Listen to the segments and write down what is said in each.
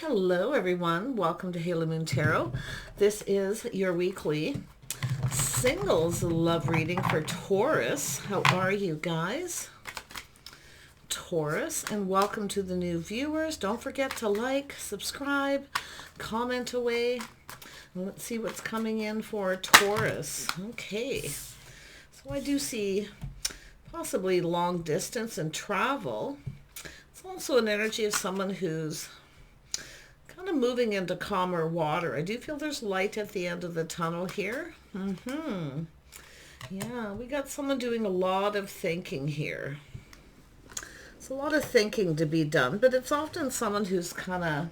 Hello everyone, welcome to Halo Moon Tarot. This is your weekly singles love reading for Taurus. How are you guys? Taurus, and welcome to the new viewers. Don't forget to like, subscribe, comment away. Let's see what's coming in for Taurus. Okay, so I do see possibly long distance and travel. It's also an energy of someone who's kind of moving into calmer water. I do feel there's light at the end of the tunnel here. Yeah, we got someone doing a lot of thinking here. It's a lot of thinking to be done, but it's often someone who's kind of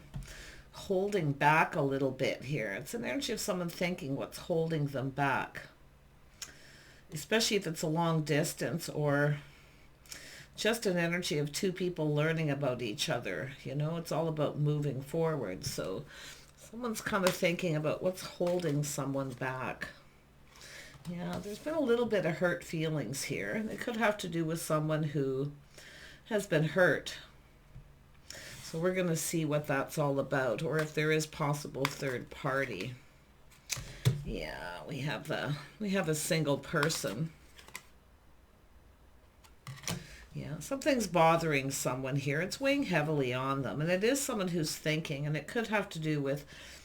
holding back a little bit here. It's an energy of someone thinking what's holding them back, especially if it's a long distance or just an energy of two people learning about each other. You know, it's all about moving forward. So someone's kind of thinking about what's holding someone back. Yeah, there's been a little bit of hurt feelings here, and it could have to do with someone who has been hurt. So we're going to see what that's all about, or if there is possible third party. Yeah, we have a single person. Yeah, something's bothering someone here. It's weighing heavily on them. And it is someone who's thinking, and it could have to do with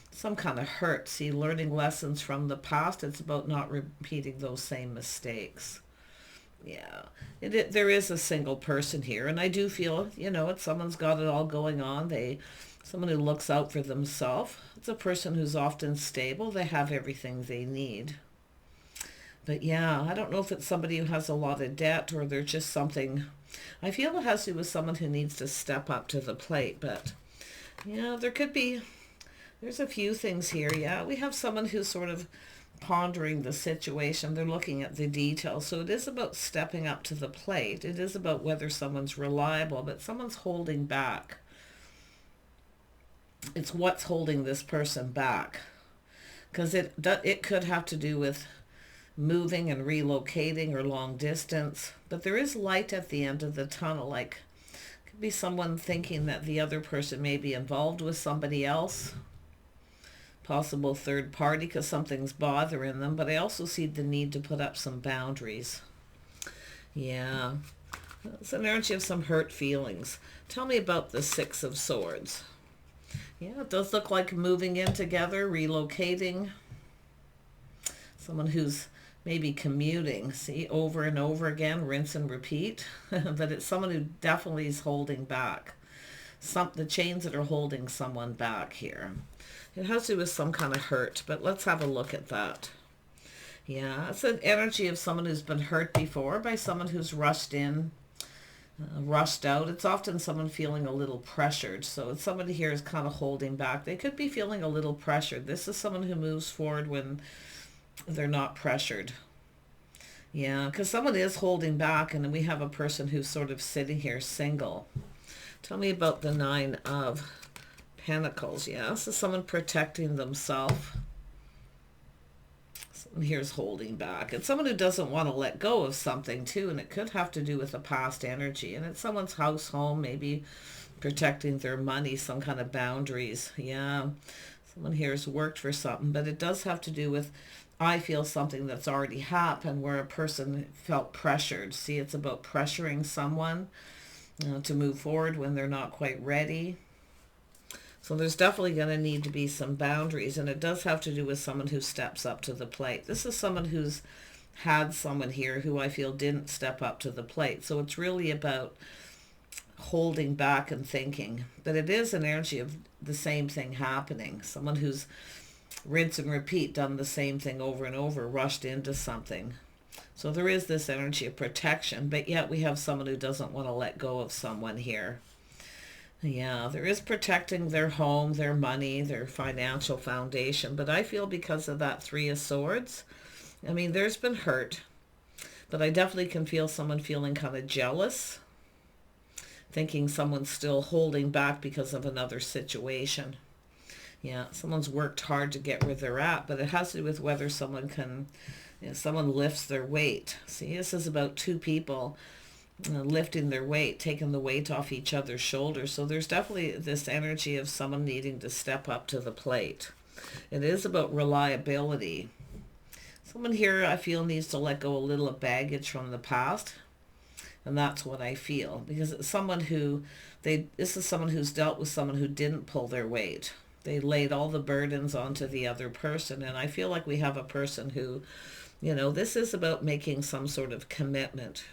some kind of hurt. See, learning lessons from the past. It's about not repeating those same mistakes. Yeah, there is a single person here. And I do feel, you know, it's someone's got it all going on. Someone who looks out for themselves. It's a person who's often stable. They have everything they need. But yeah, I don't know if it's somebody who has a lot of debt or they're just something. I feel it has to do with someone who needs to step up to the plate. But yeah, there's a few things here. Yeah, we have someone who's sort of pondering the situation. They're looking at the details. So it is about stepping up to the plate. It is about whether someone's reliable, but someone's holding back. It's what's holding this person back. Because it could have to do with moving and relocating or long distance, but there is light at the end of the tunnel. Like, could be someone thinking that the other person may be involved with somebody else, possible third party, because something's bothering them. But I also see the need to put up some boundaries. Yeah, it's an energy of some hurt feelings. Tell me about the Six of Swords. Yeah, it does look like moving in together, relocating. Someone who's maybe commuting, see, over and over again, rinse and repeat. But it's someone who definitely is holding back. The chains that are holding someone back here. It has to do with some kind of hurt, but let's have a look at that. Yeah, it's an energy of someone who's been hurt before by someone who's rushed in, rushed out. It's often someone feeling a little pressured. So it's somebody here is kind of holding back. They could be feeling a little pressured. This is someone who moves forward when they're not pressured. Yeah, because someone is holding back, and then we have a person who's sort of sitting here single. Tell me about the Nine of Pentacles. Yeah, this is someone protecting themselves. Someone here's holding back. It's someone who doesn't want to let go of something too, and it could have to do with a past energy. And it's someone's house, home, maybe protecting their money, some kind of boundaries. Yeah, someone here has worked for something, but it does have to do with, I feel, something that's already happened where a person felt pressured. See, it's about pressuring someone to move forward when they're not quite ready. So there's definitely going to need to be some boundaries, and it does have to do with someone who steps up to the plate. This is someone who's had someone here who I feel didn't step up to the plate. So it's really about holding back and thinking. But it is an energy of the same thing happening. Someone who's rinse and repeat, done the same thing over and over, rushed into something. So there is this energy of protection, but yet we have someone who doesn't want to let go of someone here. Yeah, there is protecting their home, their money, their financial foundation. But I feel because of that Three of Swords, I mean, there's been hurt, but I definitely can feel someone feeling kind of jealous, thinking someone's still holding back because of another situation. Yeah, someone's worked hard to get where they're at, but it has to do with whether someone can, someone lifts their weight. See, this is about two people lifting their weight, taking the weight off each other's shoulders. So there's definitely this energy of someone needing to step up to the plate. It is about reliability. Someone here I feel needs to let go a little of baggage from the past. And that's what I feel, because it's someone who this is someone who's dealt with someone who didn't pull their weight. They laid all the burdens onto the other person. And I feel like we have a person who, this is about making some sort of commitment,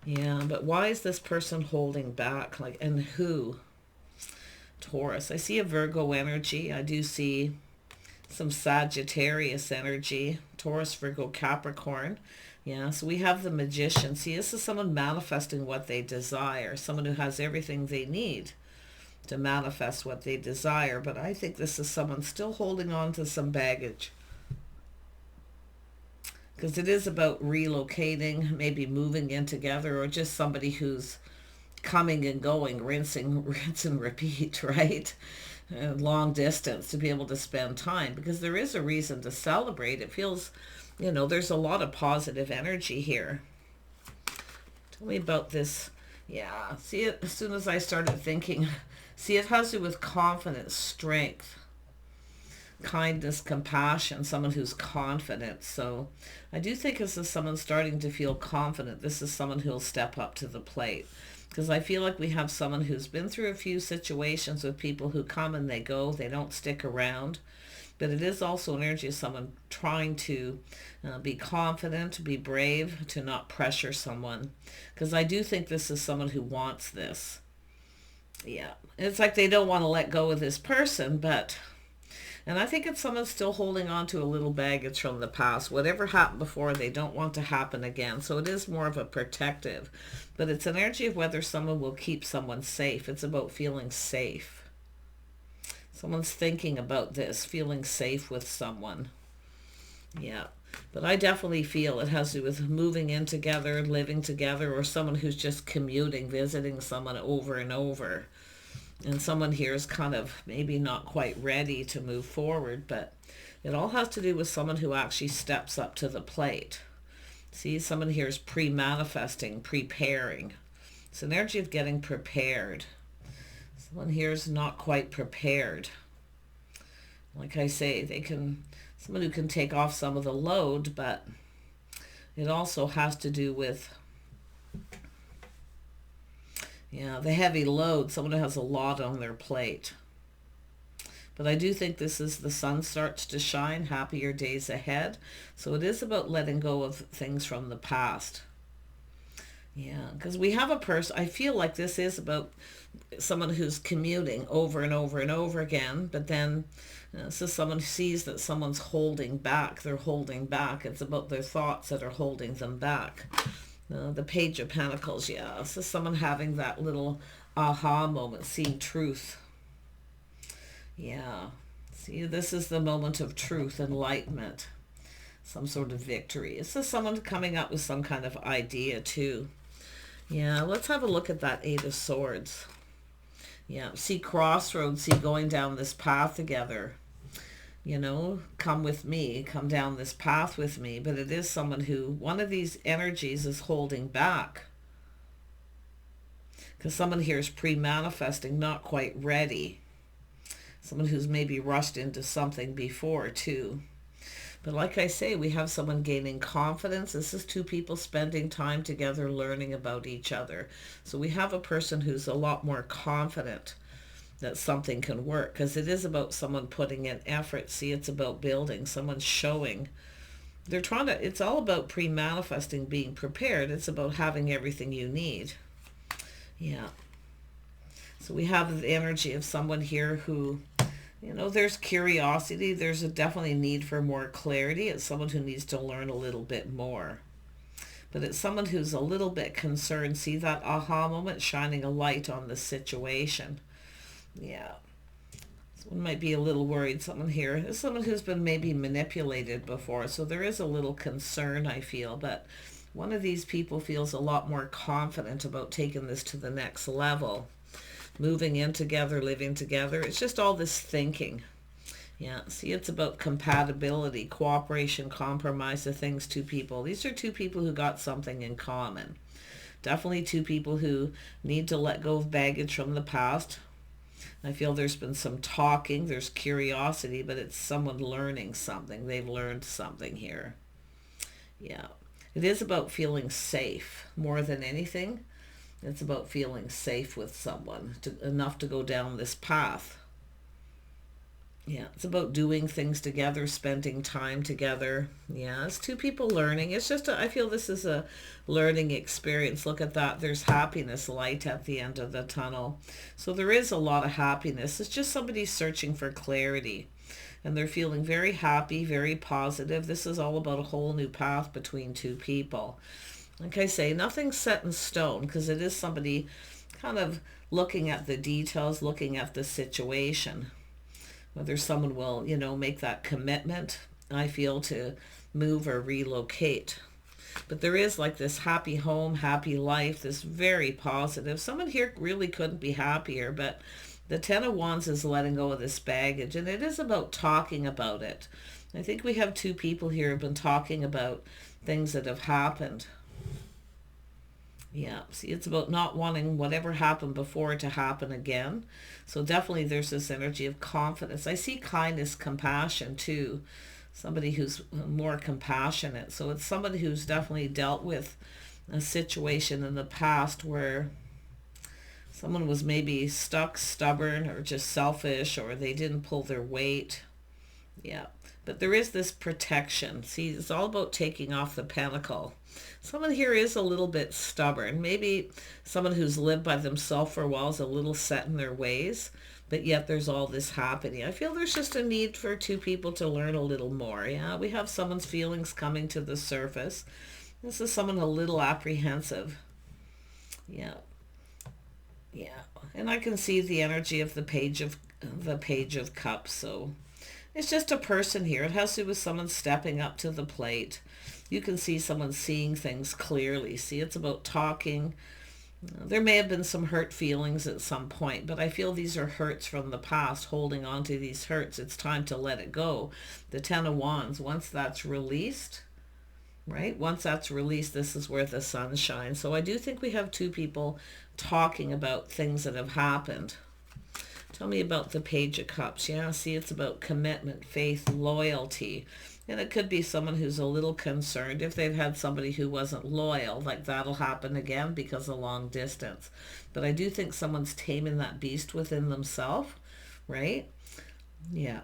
Yeah, but why is this person holding back? And who? Taurus. I see a Virgo energy. I do see some Sagittarius energy. Taurus, Virgo, Capricorn. Yeah, so we have the Magician. See, this is someone manifesting what they desire. Someone who has everything they need to manifest what they desire. But I think this is someone still holding on to some baggage. Because it is about relocating, maybe moving in together, or just somebody who's coming and going, rinse and repeat, right? Long distance to be able to spend time, because there is a reason to celebrate. It feels, there's a lot of positive energy here. Tell me about this. Yeah, see it as soon as I started thinking. See, it has to do with confidence, strength, kindness, compassion, someone who's confident. So I do think this is someone starting to feel confident. This is someone who'll step up to the plate. Because I feel like we have someone who's been through a few situations with people who come and they go. They don't stick around. But it is also an energy of someone trying to be confident, be brave, to not pressure someone. Because I do think this is someone who wants this. Yeah. It's like they don't want to let go of this person, but... And I think it's someone still holding on to a little baggage from the past. Whatever happened before, they don't want to happen again. So it is more of a protective. But it's an energy of whether someone will keep someone safe. It's about feeling safe. Someone's thinking about this, feeling safe with someone. Yeah. But I definitely feel it has to do with moving in together, living together, or someone who's just commuting, visiting someone over and over. And someone here is kind of maybe not quite ready to move forward, but it all has to do with someone who actually steps up to the plate. See, someone here is pre-manifesting, preparing. It's an energy of getting prepared. Someone here is not quite prepared. Like I say, someone who can take off some of the load, but it also has to do with... Yeah, the heavy load, someone who has a lot on their plate. But I do think this is the sun starts to shine, happier days ahead. So it is about letting go of things from the past. Yeah, because we have a person, I feel like this is about someone who's commuting over and over and over again, but then so someone sees that someone's holding back, they're holding back. It's about their thoughts that are holding them back. The Page of Pentacles, yeah. This is someone having that little aha moment, seeing truth. Yeah. See, this is the moment of truth, enlightenment, some sort of victory. This is someone coming up with some kind of idea too. Yeah, let's have a look at that Eight of Swords. Yeah, see crossroads, see going down this path together. Come with me, come down this path with me. But it is someone who, one of these energies is holding back. Because someone here is pre-manifesting, not quite ready. Someone who's maybe rushed into something before too. But like I say, we have someone gaining confidence. This is two people spending time together, learning about each other. So we have a person who's a lot more confident that something can work, because it is about someone putting in effort. See, it's about building, someone showing. It's all about pre-manifesting, being prepared. It's about having everything you need. Yeah. So we have the energy of someone here who, there's curiosity. There's a definitely need for more clarity. It's someone who needs to learn a little bit more. But it's someone who's a little bit concerned. See that aha moment, shining a light on the situation. Yeah. Someone might be a little worried. Someone here is someone who's been maybe manipulated before. So there is a little concern, I feel. But one of these people feels a lot more confident about taking this to the next level. Moving in together, living together. It's just all this thinking. Yeah. See, it's about compatibility, cooperation, compromise, the things two people. These are two people who got something in common. Definitely two people who need to let go of baggage from the past. I feel there's been some talking, there's curiosity, but it's someone learning something. They've learned something here. Yeah. It is about feeling safe more than anything. It's about feeling safe with someone, enough to go down this path. Yeah, it's about doing things together, spending time together. Yeah, it's two people learning. It's just, I feel this is a learning experience. Look at that. There's happiness, light at the end of the tunnel. So there is a lot of happiness. It's just somebody searching for clarity. And they're feeling very happy, very positive. This is all about a whole new path between two people. Like I say, nothing's set in stone, because it is somebody kind of looking at the details, looking at the situation. Whether someone will, make that commitment, I feel, to move or relocate. But there is like this happy home, happy life, this very positive. Someone here really couldn't be happier, but the Ten of Wands is letting go of this baggage, and it is about talking about it. I think we have two people here who have been talking about things that have happened. Yeah, see, it's about not wanting whatever happened before to happen again. So definitely there's this energy of confidence. I see kindness, compassion too. Somebody who's more compassionate. So it's somebody who's definitely dealt with a situation in the past where someone was maybe stuck, stubborn, or just selfish, or they didn't pull their weight. Yeah, but there is this protection. See, it's all about taking off the pentacle. Someone here is a little bit stubborn. Maybe someone who's lived by themselves for a while is a little set in their ways, but yet there's all this happening. I feel there's just a need for two people to learn a little more. Yeah, we have someone's feelings coming to the surface. This is someone a little apprehensive. Yeah. Yeah. And I can see the energy of the Page of Cups. So it's just a person here. It has to do with someone stepping up to the plate. You can see someone seeing things clearly. See, it's about talking. There may have been some hurt feelings at some point, but I feel these are hurts from the past, holding on to these hurts. It's time to let it go. The Ten of Wands, once that's released, right? Once that's released, this is where the sun shines. So I do think we have two people talking about things that have happened. Tell me about the Page of Cups. Yeah, see, it's about commitment, faith, loyalty. And it could be someone who's a little concerned if they've had somebody who wasn't loyal, like that'll happen again because of long distance. But I do think someone's taming that beast within themselves, right? Yeah,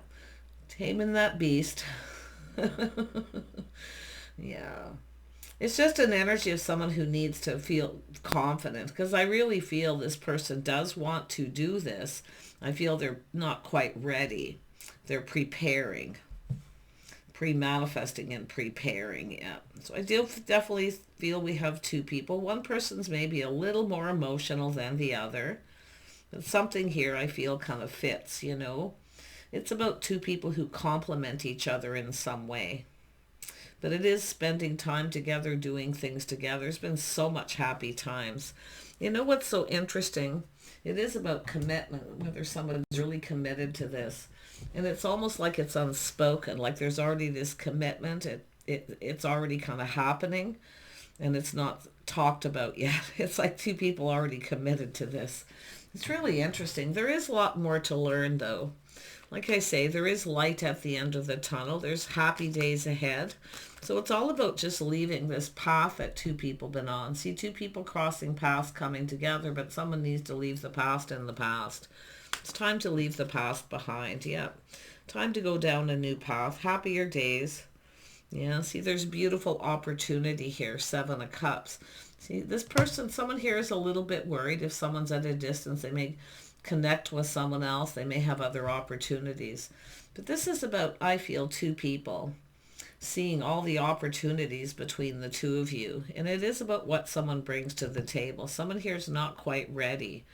taming that beast. Yeah. It's just an energy of someone who needs to feel confident, because I really feel this person does want to do this. I feel they're not quite ready. They're preparing. Pre-manifesting and preparing. Yeah, so I do definitely feel we have two people. One person's maybe a little more emotional than the other, but something here I feel kind of fits. It's about two people who complement each other in some way, but it is spending time together, doing things together. There's been so much happy times. What's so interesting, it is about commitment, whether someone's really committed to this. And it's almost like it's unspoken, like there's already this commitment. It's already kind of happening, and it's not talked about yet. It's like two people already committed to this. It's really interesting. There is a lot more to learn, though. Like I say, there is light at the end of the tunnel. There's happy days ahead. So it's all about just leaving this path that two people been on. See, two people crossing paths coming together, but someone needs to leave the past in the past. It's time to leave the past behind. Yeah. Time to go down a new path. Happier days. Yeah. See, there's beautiful opportunity here. Seven of Cups. See, this person, someone here is a little bit worried. If someone's at a distance, they may connect with someone else. They may have other opportunities. But this is about, I feel, two people seeing all the opportunities between the two of you. And it is about what someone brings to the table. Someone here is not quite ready.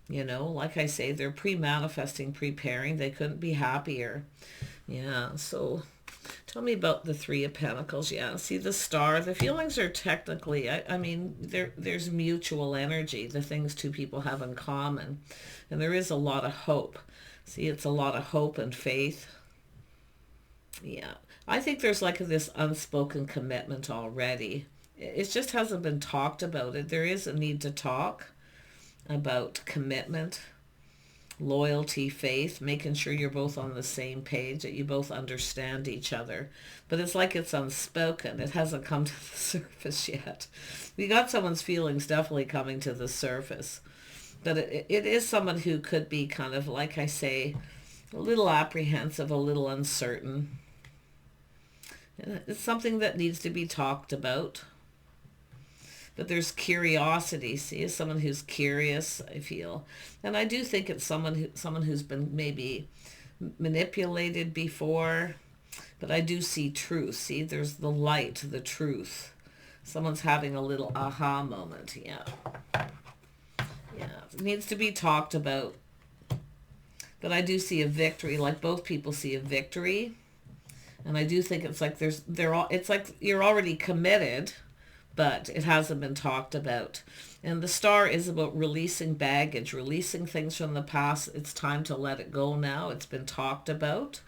Like I say, they're pre-manifesting, preparing. They couldn't be happier. Yeah, so tell me about the Three of Pentacles. Yeah, see the Star. The feelings are technically, I mean, there's mutual energy, the things two people have in common. And there is a lot of hope. See, it's a lot of hope and faith. Yeah, I think there's like this unspoken commitment already. It just hasn't been talked about. There is a need to talk about commitment, loyalty, faith, making sure you're both on the same page, that you both understand each other. But it's like it's unspoken. It hasn't come to the surface yet. We got someone's feelings definitely coming to the surface. But it is someone who could be kind of, like I say, a little apprehensive, a little uncertain. It's something that needs to be talked about. But there's curiosity. See, as someone who's curious, I feel. And I do think it's someone who's been maybe manipulated before. But I do see truth. See, there's the light, the truth. Someone's having a little aha moment. Yeah. Yeah. It needs to be talked about. But I do see a victory. Like both people see a victory. And I do think it's like it's like you're already committed, but it hasn't been talked about. And the star is about releasing baggage, releasing things from the past. It's time to let it go now. It's been talked about.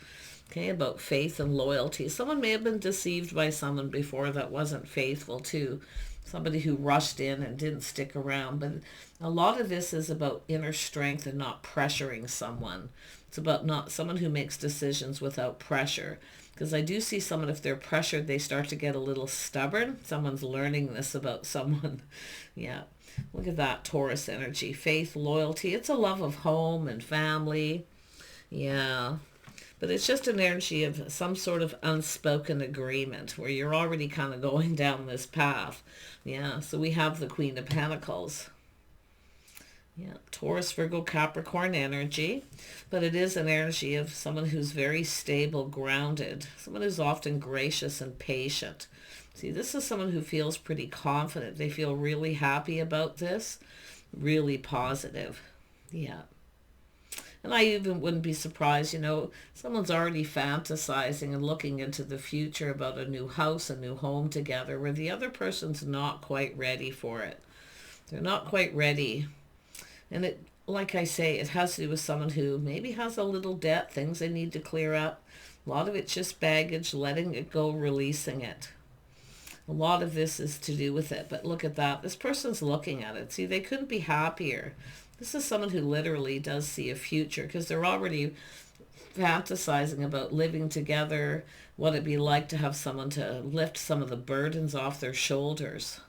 Okay, about faith and loyalty. Someone may have been deceived by someone before that wasn't faithful too. Somebody who rushed in and didn't stick around. But a lot of this is about inner strength and not pressuring someone. It's about not someone who makes decisions without pressure. Because I do see someone, if they're pressured, they start to get a little stubborn. Someone's learning this about someone. Yeah. Look at that Taurus energy. Faith, loyalty. It's a love of home and family. Yeah. But it's just an energy of some sort of unspoken agreement where you're already kind of going down this path. Yeah. So we have the Queen of Pentacles. Yeah, Taurus, Virgo, Capricorn energy. But it is an energy of someone who's very stable, grounded. Someone who's often gracious and patient. See, this is someone who feels pretty confident. They feel really happy about this. Really positive. Yeah. And I even wouldn't be surprised, someone's already fantasizing and looking into the future about a new house, a new home together, where the other person's not quite ready for it. They're not quite ready. And it, like I say, it has to do with someone who maybe has a little debt, things they need to clear up. A lot of it's just baggage, letting it go, releasing it. A lot of this is to do with it. But look at that. This person's looking at it. See, they couldn't be happier. This is someone who literally does see a future because they're already fantasizing about living together, what it'd be like to have someone to lift some of the burdens off their shoulders.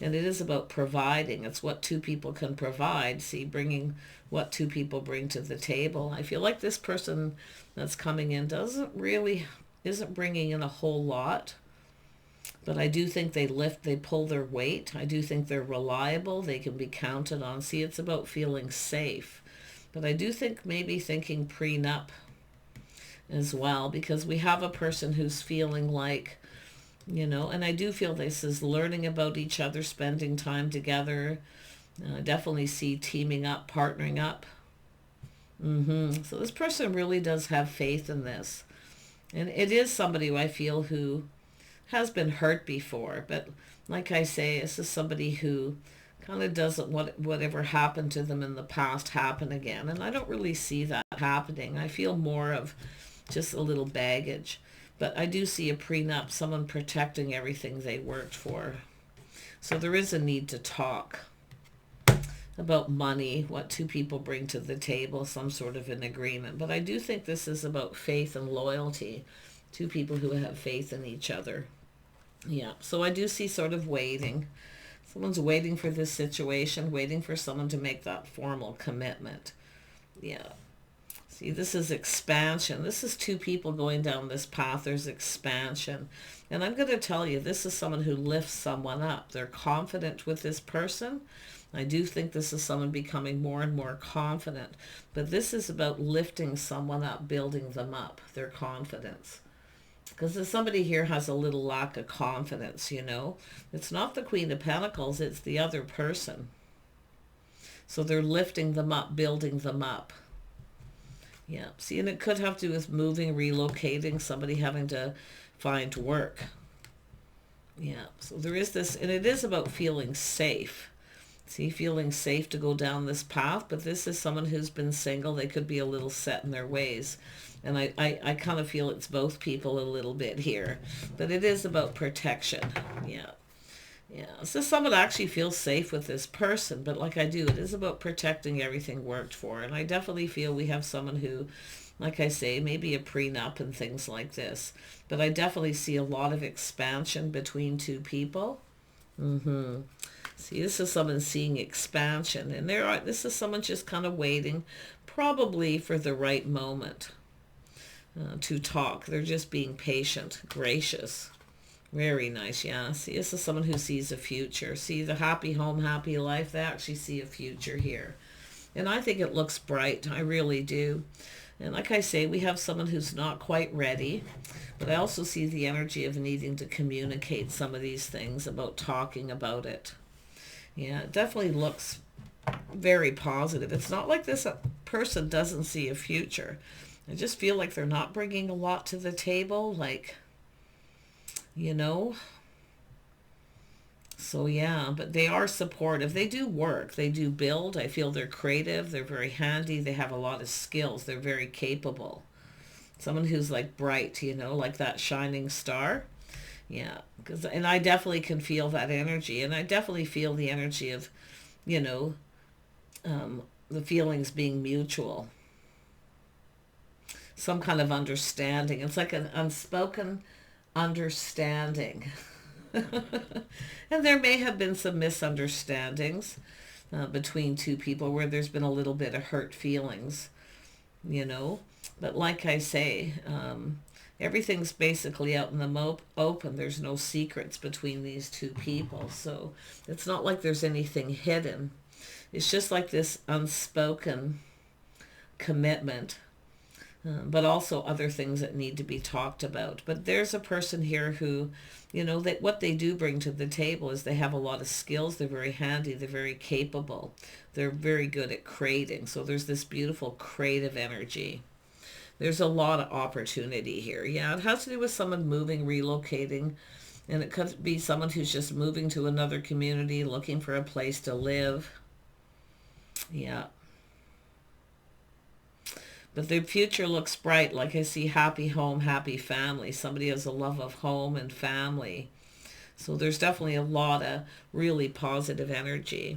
And it is about providing. It's what two people can provide. See, bringing what two people bring to the table. I feel like this person that's coming in isn't bringing in a whole lot. But I do think they pull their weight. I do think they're reliable. They can be counted on. See, it's about feeling safe. But I do think maybe thinking prenup as well, because we have a person who's feeling like, and I do feel this is learning about each other, spending time together. I definitely see teaming up, partnering up. So this person really does have faith in this. And it is somebody who I feel who has been hurt before. But like I say, this is somebody who kind of doesn't want whatever happened to them in the past happen again. And I don't really see that happening. I feel more of just a little baggage. But I do see a prenup, someone protecting everything they worked for. So there is a need to talk about money, what two people bring to the table, some sort of an agreement. But I do think this is about faith and loyalty, two people who have faith in each other. Yeah, so I do see sort of waiting. Someone's waiting for this situation, waiting for someone to make that formal commitment. Yeah. See, this is expansion. This is two people going down this path. There's expansion. And I'm going to tell you, this is someone who lifts someone up. They're confident with this person. I do think this is someone becoming more and more confident. But this is about lifting someone up, building them up, their confidence. Because if somebody here has a little lack of confidence, it's not the Queen of Pentacles, it's the other person. So they're lifting them up, building them up. Yeah, see, and it could have to do with moving, relocating, somebody having to find work. Yeah, so there is this, and it is about feeling safe. See, feeling safe to go down this path, but this is someone who's been single. They could be a little set in their ways. And I kind of feel it's both people a little bit here. But it is about protection. Yeah. Yeah, so someone actually feels safe with this person, but like I do, it is about protecting everything worked for. And I definitely feel we have someone who, like I say, maybe a prenup and things like this. But I definitely see a lot of expansion between two people. Mm-hmm. See, this is someone seeing expansion, and this is someone just kind of waiting, probably for the right moment to talk. They're just being patient, gracious. Very nice, yeah. See, this is someone who sees a future. See, the happy home, happy life, they actually see a future here. And I think it looks bright. I really do. And like I say, we have someone who's not quite ready, but I also see the energy of needing to communicate some of these things, about talking about it. Yeah, it definitely looks very positive. It's not like this person doesn't see a future. I just feel like they're not bringing a lot to the table, like, you know. So yeah, but they are supportive. They do work. They do build. I feel they're creative. They're very handy. They have a lot of skills. They're very capable. Someone who's like bright, like that shining star. Yeah, and I definitely can feel that energy. And I definitely feel the energy of, you know, the feelings being mutual. Some kind of understanding. It's like an unspoken understanding. And there may have been some misunderstandings between two people where there's been a little bit of hurt feelings, But like I say, everything's basically out in the open. There's no secrets between these two people. So it's not like there's anything hidden. It's just like this unspoken commitment, but also other things that need to be talked about. But there's a person here who, that what they do bring to the table is they have a lot of skills. They're very handy. They're very capable. They're very good at creating. So there's this beautiful creative energy. There's a lot of opportunity here. Yeah, it has to do with someone moving, relocating, and it could be someone who's just moving to another community, looking for a place to live. Yeah. But the future looks bright. Like I see happy home, happy family. Somebody has a love of home and family. So there's definitely a lot of really positive energy.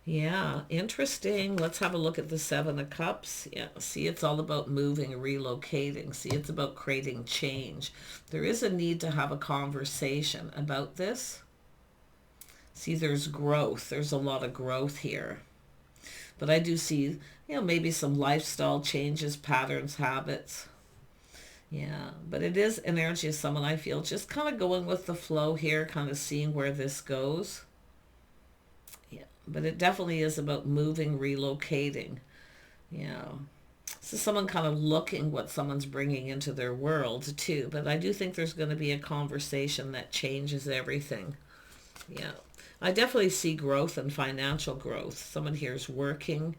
Yeah, interesting. Let's have a look at the Seven of Cups. Yeah, see, it's all about moving, relocating. See, it's about creating change. There is a need to have a conversation about this. See, there's growth. There's a lot of growth here. But I do see, maybe some lifestyle changes, patterns, habits. Yeah, but it is an energy of someone I feel just kind of going with the flow here, kind of seeing where this goes. Yeah, but it definitely is about moving, relocating. Yeah. So someone kind of looking what someone's bringing into their world too. But I do think there's going to be a conversation that changes everything. Yeah. I definitely see growth and financial growth. Someone here is working.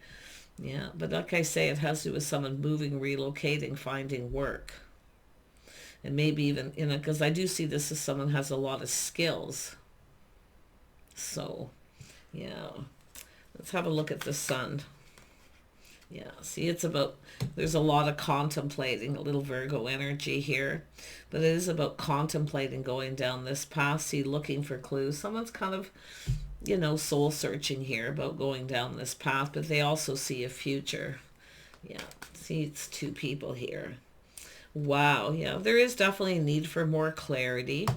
Yeah, but like I say, it has to do with someone moving, relocating, finding work. And maybe even, because I do see this as someone has a lot of skills. So, yeah. Let's have a look at the sun. Yeah, see, it's about, there's a lot of contemplating, a little Virgo energy here. But it is about contemplating going down this path, see, looking for clues. Someone's kind of, soul searching here about going down this path, but they also see a future. Yeah, see, it's two people here. Wow, yeah, there is definitely a need for more clarity.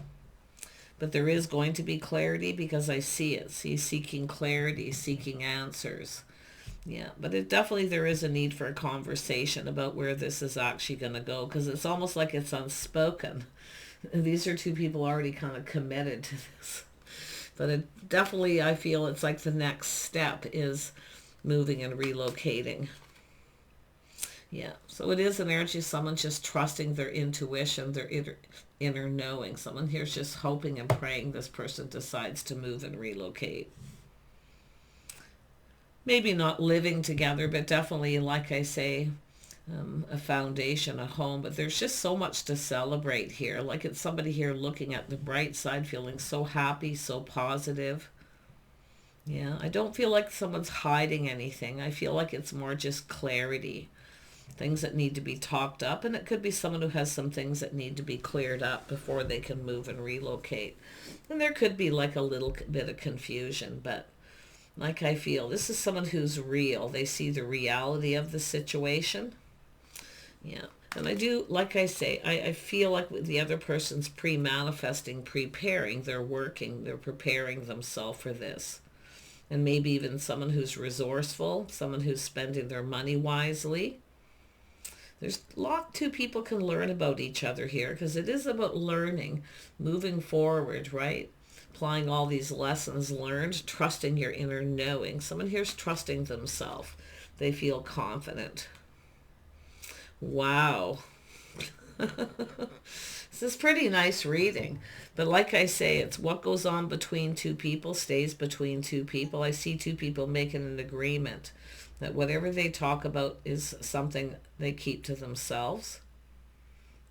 But there is going to be clarity because I see it. See, seeking clarity, seeking answers. Yeah, but there is a need for a conversation about where this is actually going to go, because it's almost like it's unspoken. These are two people already kind of committed to this. But it definitely, I feel it's like the next step is moving and relocating. Yeah, so it is an energy of someone just trusting their intuition, their inner knowing. Someone here's just hoping and praying this person decides to move and relocate. Maybe not living together, but definitely, like I say, a foundation, a home. But there's just so much to celebrate here. Like it's somebody here looking at the bright side, feeling so happy, so positive. Yeah, I don't feel like someone's hiding anything. I feel like it's more just clarity. things that need to be talked up, and it could be someone who has some things that need to be cleared up before they can move and relocate. And there could be like a little bit of confusion, but like I feel this is someone who's real. They see the reality of the situation. Yeah. And I do, like I say, I feel like the other person's pre-manifesting, preparing, they're working, they're preparing themselves for this. And maybe even someone who's resourceful, someone who's spending their money wisely. There's a lot two people can learn about each other here, because it is about learning, moving forward, right? Applying all these lessons learned, trusting your inner knowing. Someone here's trusting themselves. They feel confident. Wow. This is pretty nice reading. But like I say, it's what goes on between two people stays between two people. I see two people making an agreement that whatever they talk about is something they keep to themselves.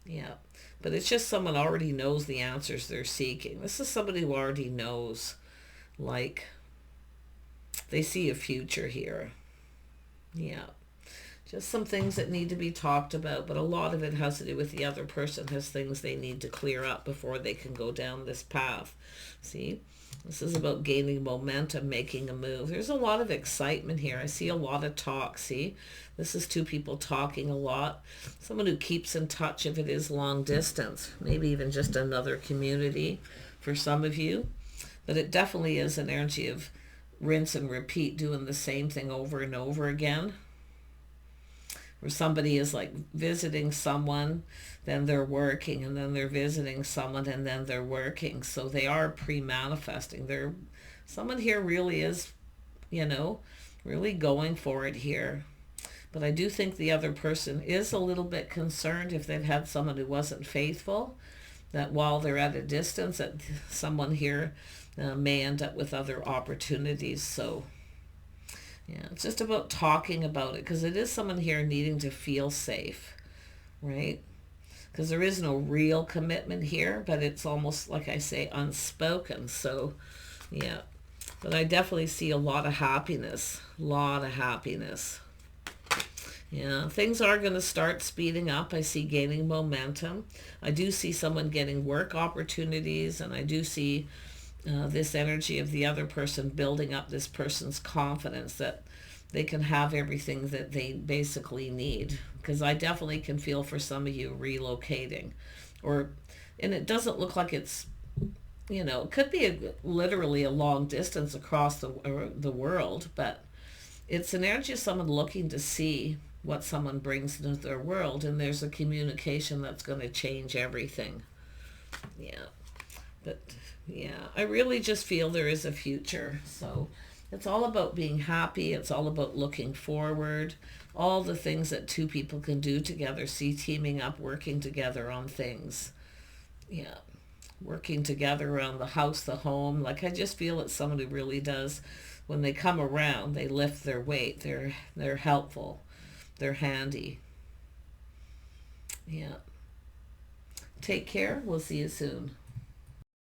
Yeah. But it's just someone already knows the answers they're seeking. This is somebody who already knows, like, they see a future here. Yeah. Just some things that need to be talked about, but a lot of it has to do with the other person has things they need to clear up before they can go down this path. See? This is about gaining momentum, making a move. There's a lot of excitement here. I see a lot of talk, see? This is two people talking a lot. Someone who keeps in touch if it is long distance. Maybe even just another community for some of you. But it definitely is an energy of rinse and repeat, doing the same thing over and over again. Where somebody is like visiting someone, then they're working, and then they're visiting someone, and then they're working. So they are pre-manifesting. Someone here really is, really going for it here. But I do think the other person is a little bit concerned if they've had someone who wasn't faithful, that while they're at a distance, that someone here may end up with other opportunities. So yeah, it's just about talking about it, because it is someone here needing to feel safe, right? Because there is no real commitment here, but it's almost, like I say, unspoken. So, yeah. But I definitely see a lot of happiness. Yeah, things are going to start speeding up. I see gaining momentum. I do see someone getting work opportunities, and I do see this energy of the other person building up this person's confidence that they can have everything that they basically need. Because I definitely can feel for some of you relocating, and it doesn't look like it's, it could be literally a long distance across the world, but it's an energy of someone looking to see what someone brings into their world, and there's a communication that's going to change everything. Yeah, but yeah, I really just feel there is a future. So it's all about being happy. It's all about looking forward. All the things that two people can do together. See, teaming up, working together on things. Yeah, working together around the house, the home. Like, I just feel it's someone who really does, when they come around, they lift their weight. They're helpful. They're handy. Yeah. Take care. We'll see you soon.